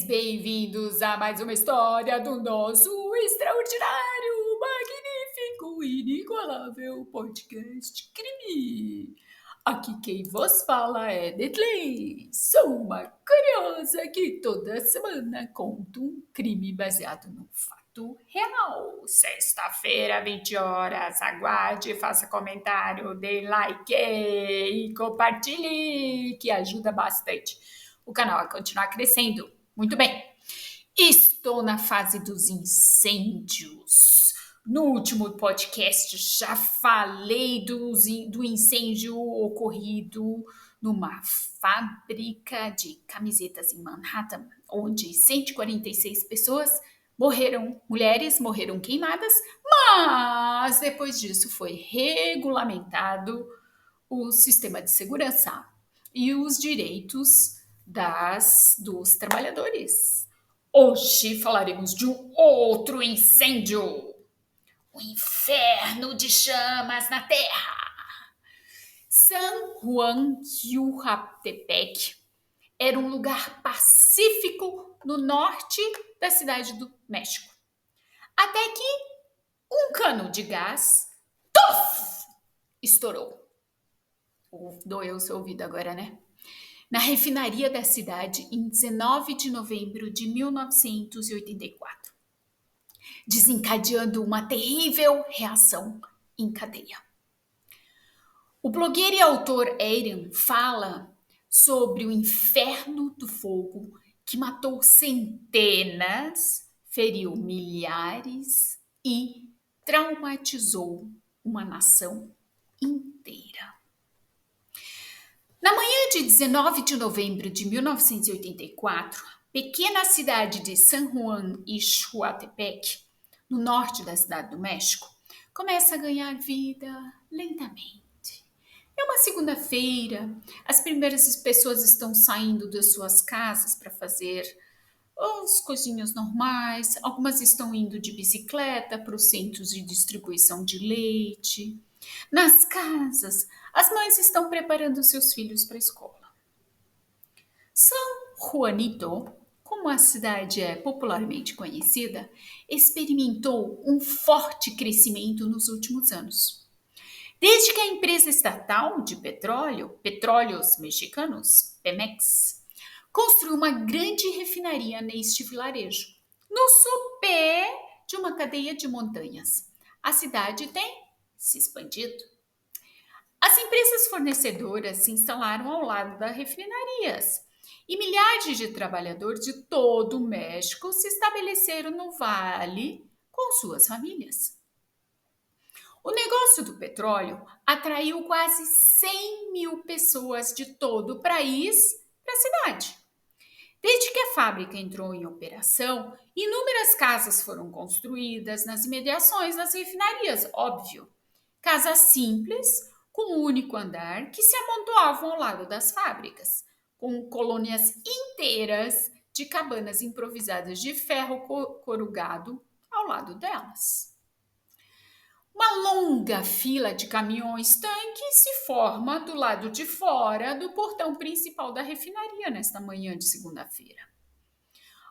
bem-vindos a mais uma história do nosso extraordinário, magnífico, inigualável podcast Crime. Aqui quem vos fala é Detley. Sou uma curiosa que toda semana conta um crime baseado num fato real. Sexta-feira, 20 horas. Aguarde, faça comentário, dê like e compartilhe, que ajuda bastante o canal a continuar crescendo. Muito bem. Estou na fase dos incêndios. No último podcast já falei do incêndio ocorrido numa fábrica de camisetas em Manhattan, onde 146 pessoas morreram, mulheres morreram queimadas, mas depois disso foi regulamentado o sistema de segurança e os direitos dos trabalhadores. Hoje falaremos de um outro incêndio. O inferno de chamas na Terra. San Juan Yucatepec era um lugar pacífico no norte da cidade do México. Até que um cano de gás estourou. Doeu o seu ouvido agora, né? Na refinaria da cidade em 19 de novembro de 1984, desencadeando uma terrível reação em cadeia. O blogueiro e autor Aaron fala sobre o inferno do fogo que matou centenas, feriu milhares e traumatizou uma nação inteira. Na manhã de 19 de novembro de 1984, pequena cidade de San Juan Ixhuatepec, no norte da cidade do México, começa a ganhar vida lentamente. É uma segunda-feira, as primeiras pessoas estão saindo das suas casas para fazer as coisinhas normais, algumas estão indo de bicicleta para os centros de distribuição de leite. Nas casas, as mães estão preparando seus filhos para a escola. San Juanito, como a cidade é popularmente conhecida, experimentou um forte crescimento nos últimos anos. Desde que a empresa estatal de petróleo, Petróleos Mexicanos, Pemex, construiu uma grande refinaria neste vilarejo, no sopé de uma cadeia de montanhas. A cidade tem se expandido. As empresas fornecedoras se instalaram ao lado das refinarias e milhares de trabalhadores de todo o México se estabeleceram no vale com suas famílias. O negócio do petróleo atraiu quase 100 mil pessoas de todo o país para a cidade. Desde que a fábrica entrou em operação, inúmeras casas foram construídas nas imediações das refinarias, óbvio. Casas simples, com um único andar, que se amontoavam ao lado das fábricas, com colônias inteiras de cabanas improvisadas de ferro corrugado ao lado delas. Uma longa fila de caminhões-tanques se forma do lado de fora do portão principal da refinaria nesta manhã de segunda-feira.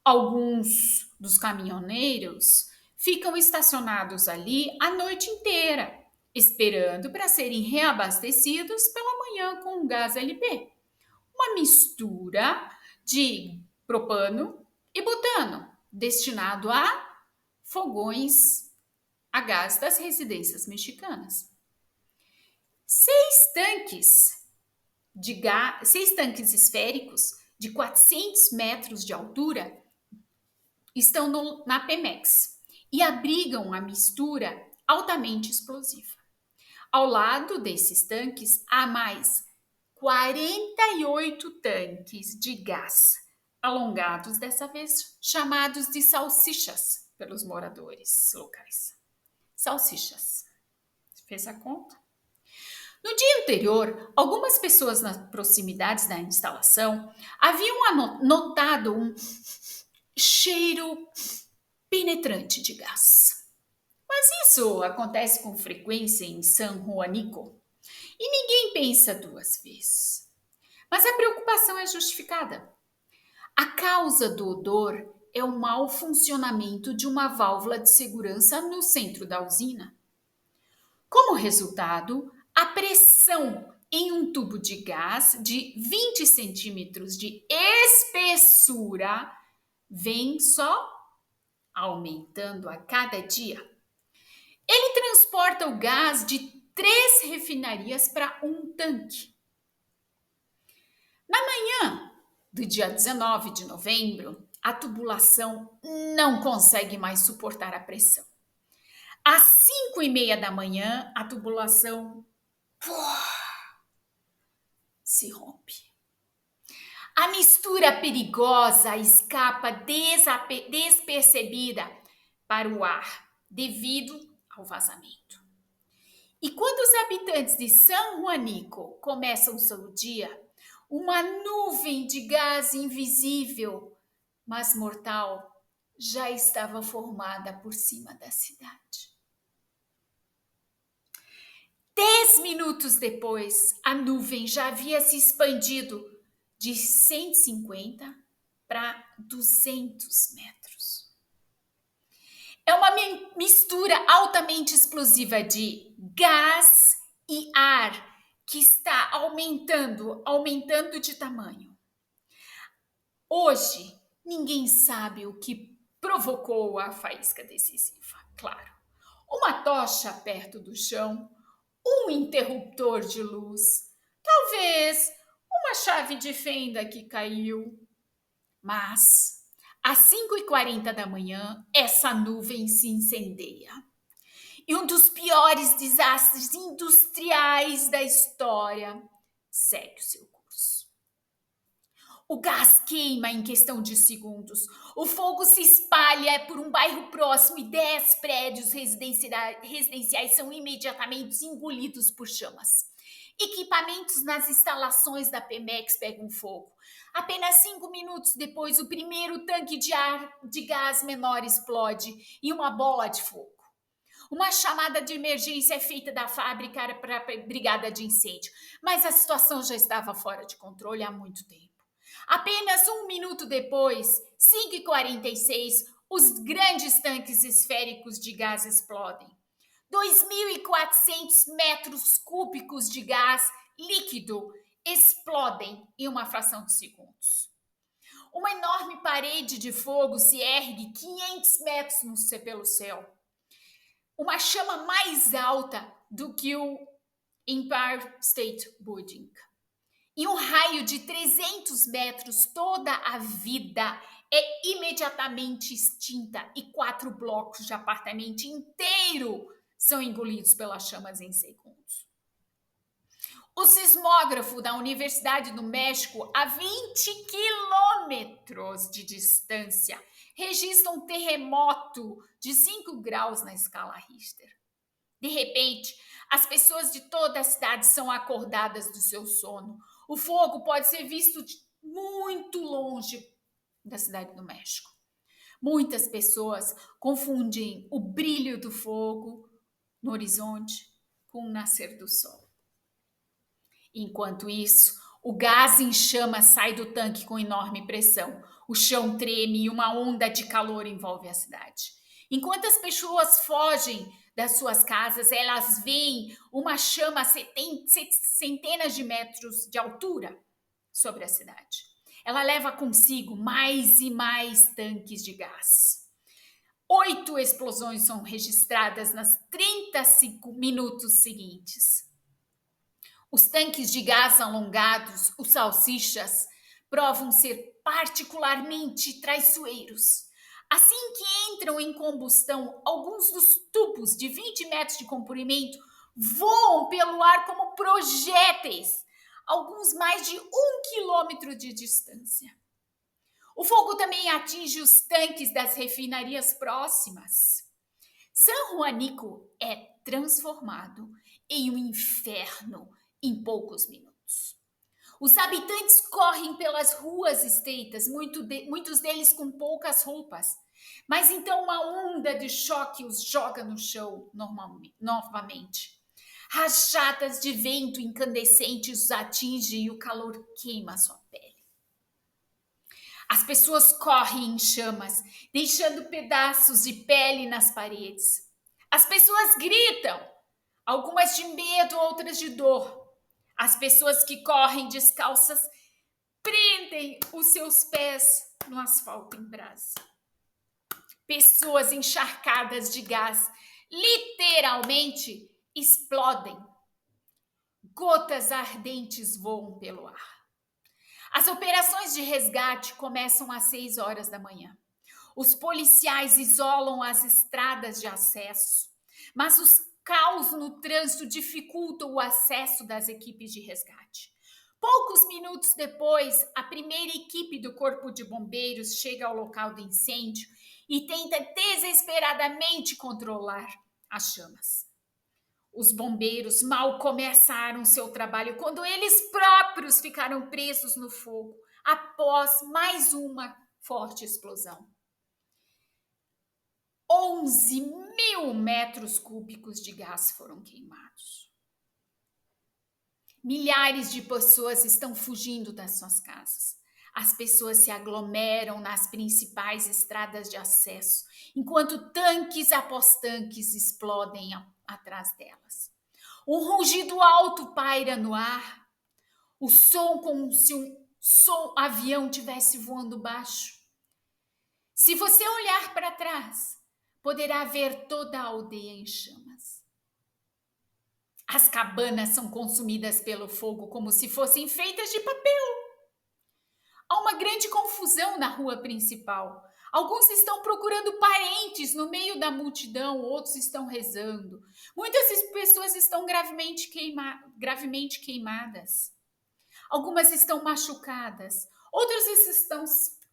Alguns dos caminhoneiros ficam estacionados ali a noite inteira, esperando para serem reabastecidos pela manhã com gás LP, uma mistura de propano e butano, destinado a fogões a gás das residências mexicanas. Seis tanques esféricos de 400 metros de altura estão na Pemex e abrigam a mistura altamente explosiva. Ao lado desses tanques, há mais 48 tanques de gás, alongados dessa vez, chamados de salsichas pelos moradores locais. Salsichas. Fez a conta? No dia anterior, algumas pessoas nas proximidades da instalação haviam notado um cheiro penetrante de gás. Mas isso acontece com frequência em San Juanico e ninguém pensa duas vezes. Mas a preocupação é justificada. A causa do odor é o mau funcionamento de uma válvula de segurança no centro da usina. Como resultado, a pressão em um tubo de gás de 20 centímetros de espessura vem só aumentando a cada dia. Ele transporta o gás de 3 refinarias para um tanque. Na manhã do dia 19 de novembro, a tubulação não consegue mais suportar a pressão. Às 5:30 da manhã, a tubulação se rompe. A mistura perigosa escapa despercebida para o ar devido ao vazamento. E quando os habitantes de San Juanico começam seu dia, uma nuvem de gás invisível, mas mortal, já estava formada por cima da cidade. 10 minutos depois, a nuvem já havia se expandido de 150 para 200 metros. É uma mistura altamente explosiva de gás e ar que está aumentando de tamanho. Hoje, ninguém sabe o que provocou a faísca decisiva. Claro, uma tocha perto do chão, um interruptor de luz, talvez uma chave de fenda que caiu. Mas, às 5:40 da manhã, essa nuvem se incendeia. E um dos piores desastres industriais da história segue o seu curso. O gás queima em questão de segundos. O fogo se espalha por um bairro próximo e 10 prédios residenciais são imediatamente engolidos por chamas. Equipamentos nas instalações da Pemex pegam fogo. Apenas 5 minutos depois, o primeiro tanque de gás menor explode e uma bola de fogo. Uma chamada de emergência é feita da fábrica para a brigada de incêndio, mas a situação já estava fora de controle há muito tempo. Apenas 1 minuto depois, 5:46, os grandes tanques esféricos de gás explodem. 2.400 metros cúbicos de gás líquido explodem em uma fração de segundos. Uma enorme parede de fogo se ergue 500 metros pelo céu. Uma chama mais alta do que o Empire State Building. Em um raio de 300 metros, toda a vida é imediatamente extinta e 4 blocos de apartamento inteiro são engolidos pelas chamas em segundos. O sismógrafo da Universidade do México, a 20 quilômetros de distância, registra um terremoto de 5 graus na escala Richter. De repente, as pessoas de toda a cidade são acordadas do seu sono. O fogo pode ser visto de muito longe da cidade do México. Muitas pessoas confundem o brilho do fogo no horizonte com o nascer do sol. Enquanto isso, o gás em chama sai do tanque com enorme pressão. O chão treme e uma onda de calor envolve a cidade. Enquanto as pessoas fogem das suas casas, elas veem uma chama a centenas de metros de altura sobre a cidade. Ela leva consigo mais e mais tanques de gás. 8 explosões são registradas nas 30 minutos seguintes. Os tanques de gás alongados, os salsichas, provam ser particularmente traiçoeiros. Assim que entram em combustão, alguns dos tubos de 20 metros de comprimento voam pelo ar como projéteis, alguns mais de 1 quilômetro de distância. O fogo também atinge os tanques das refinarias próximas. San Juanico é transformado em um inferno em poucos minutos. Os habitantes correm pelas ruas estreitas, muitos deles com poucas roupas. Mas então uma onda de choque os joga no chão novamente. Rajadas de vento incandescente os atingem e o calor queima a sua pele. As pessoas correm em chamas, deixando pedaços de pele nas paredes. As pessoas gritam, algumas de medo, outras de dor. As pessoas que correm descalças prendem os seus pés no asfalto em brasa. Pessoas encharcadas de gás literalmente explodem. Gotas ardentes voam pelo ar. As operações de resgate começam às 6 horas da manhã. Os policiais isolam as estradas de acesso, mas os caos no trânsito dificultam o acesso das equipes de resgate. Poucos minutos depois, a primeira equipe do Corpo de Bombeiros chega ao local do incêndio e tenta desesperadamente controlar as chamas. Os bombeiros mal começaram seu trabalho quando eles próprios ficaram presos no fogo após mais uma forte explosão. 11.000 metros cúbicos de gás foram queimados. Milhares de pessoas estão fugindo das suas casas. As pessoas se aglomeram nas principais estradas de acesso, enquanto tanques após tanques explodem atrás delas. Um rugido alto paira no ar, o som como se um avião estivesse voando baixo. Se você olhar para trás, poderá ver toda a aldeia em chamas. As cabanas são consumidas pelo fogo como se fossem feitas de papel. Há uma grande confusão na rua principal. Alguns estão procurando parentes no meio da multidão, outros estão rezando. Muitas pessoas estão gravemente queimadas. Algumas estão machucadas. Outros estão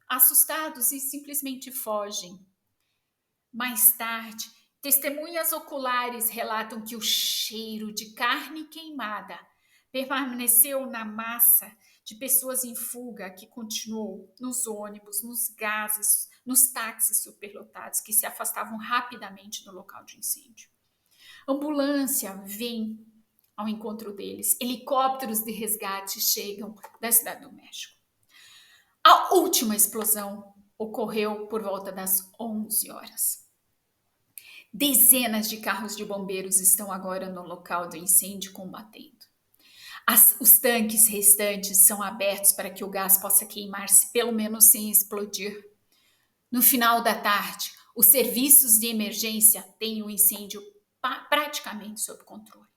assustados e simplesmente fogem. Mais tarde, testemunhas oculares relatam que o cheiro de carne queimada permaneceu na massa de pessoas em fuga que continuou nos ônibus, nos gases, nos táxis superlotados que se afastavam rapidamente do local de incêndio. Ambulância vem ao encontro deles. Helicópteros de resgate chegam da Cidade do México. A última explosão ocorreu por volta das 11 horas. Dezenas de carros de bombeiros estão agora no local do incêndio combatendo. Os tanques restantes são abertos para que o gás possa queimar-se, pelo menos sem explodir. No final da tarde, os serviços de emergência têm o incêndio praticamente sob controle.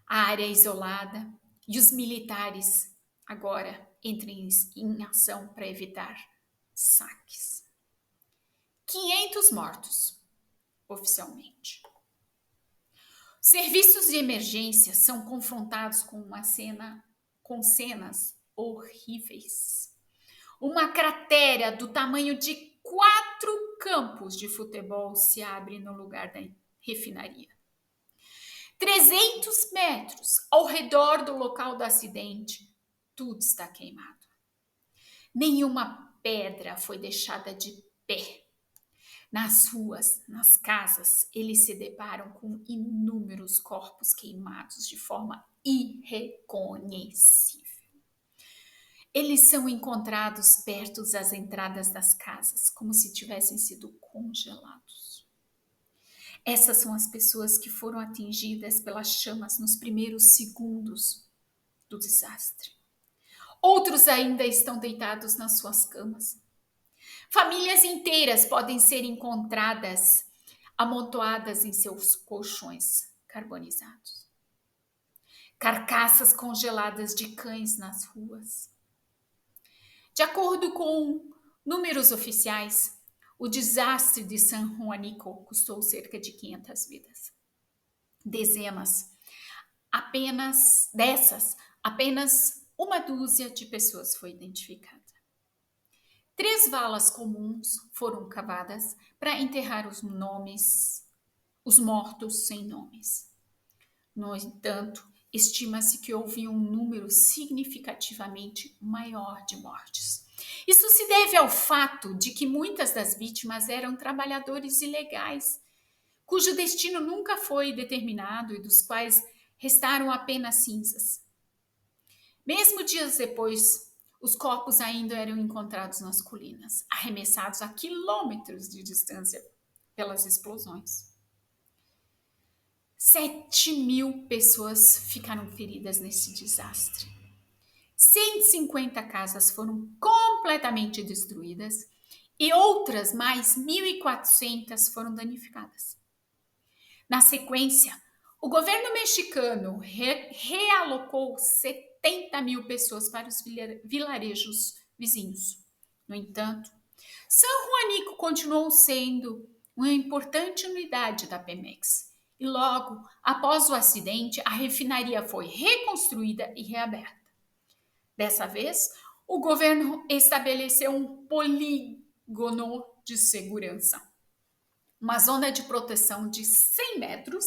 A área é isolada e os militares agora entram em ação para evitar saques. 500 mortos, oficialmente. Serviços de emergência são confrontados com cenas horríveis. Uma cratera do tamanho de 4 campos de futebol se abre no lugar da refinaria. 300 metros ao redor do local do acidente, tudo está queimado. Nenhuma pedra foi deixada de pé. Nas ruas, nas casas, eles se deparam com inúmeros corpos queimados de forma irreconhecível. Eles são encontrados perto das entradas das casas, como se tivessem sido congelados. Essas são as pessoas que foram atingidas pelas chamas nos primeiros segundos do desastre. Outros ainda estão deitados nas suas camas. Famílias inteiras podem ser encontradas amontoadas em seus colchões carbonizados. Carcaças congeladas de cães nas ruas. De acordo com números oficiais, o desastre de San Juanico custou cerca de 500 vidas. Dezenas. Apenas uma dúzia de pessoas foi identificada. 3 valas comuns foram cavadas para enterrar os mortos sem nomes. No entanto, estima-se que houve um número significativamente maior de mortes. Isso se deve ao fato de que muitas das vítimas eram trabalhadores ilegais, cujo destino nunca foi determinado e dos quais restaram apenas cinzas. Mesmo dias depois, Os corpos ainda eram encontrados nas colinas, arremessados a quilômetros de distância pelas explosões. 7.000 pessoas ficaram feridas nesse desastre. 150 casas foram completamente destruídas e outras mais 1.400 foram danificadas. Na sequência, o governo mexicano realocou 70.000 pessoas para os vilarejos vizinhos. No entanto, São Juanico continuou sendo uma importante unidade da Pemex e logo após o acidente a refinaria foi reconstruída e reaberta. Dessa vez, o governo estabeleceu um polígono de segurança, uma zona de proteção de 100 metros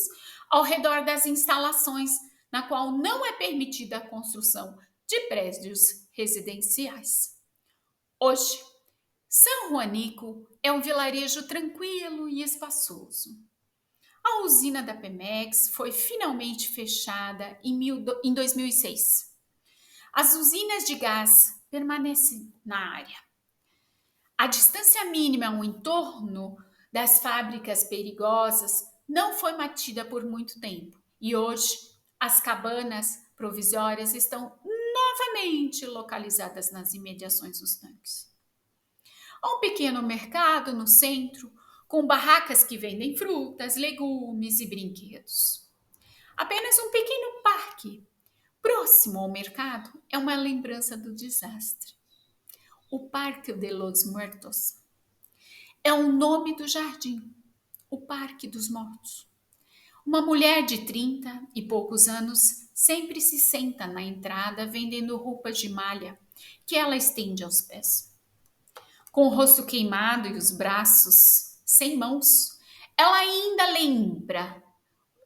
ao redor das instalações, na qual não é permitida a construção de prédios residenciais. Hoje, São Juanico é um vilarejo tranquilo e espaçoso. A usina da Pemex foi finalmente fechada em 2006. As usinas de gás permanecem na área. A distância mínima ao entorno das fábricas perigosas não foi mantida por muito tempo e hoje as cabanas provisórias estão novamente localizadas nas imediações dos tanques. Há um pequeno mercado no centro com barracas que vendem frutas, legumes e brinquedos. Apenas um pequeno parque próximo ao mercado é uma lembrança do desastre. O Parque de los Muertos é o nome do jardim, o Parque dos Mortos. Uma mulher de 30 e poucos anos sempre se senta na entrada vendendo roupas de malha que ela estende aos pés. Com o rosto queimado e os braços sem mãos, ela ainda lembra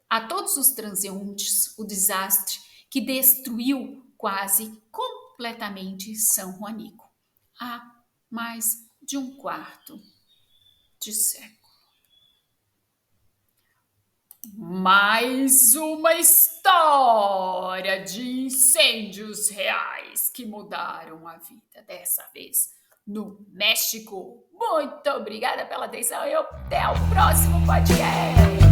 a todos os transeuntes o desastre que destruiu quase completamente São Juanico há mais de um quarto de século. Mais uma história de incêndios reais que mudaram a vida, dessa vez no México. Muito obrigada pela atenção e até o próximo podcast.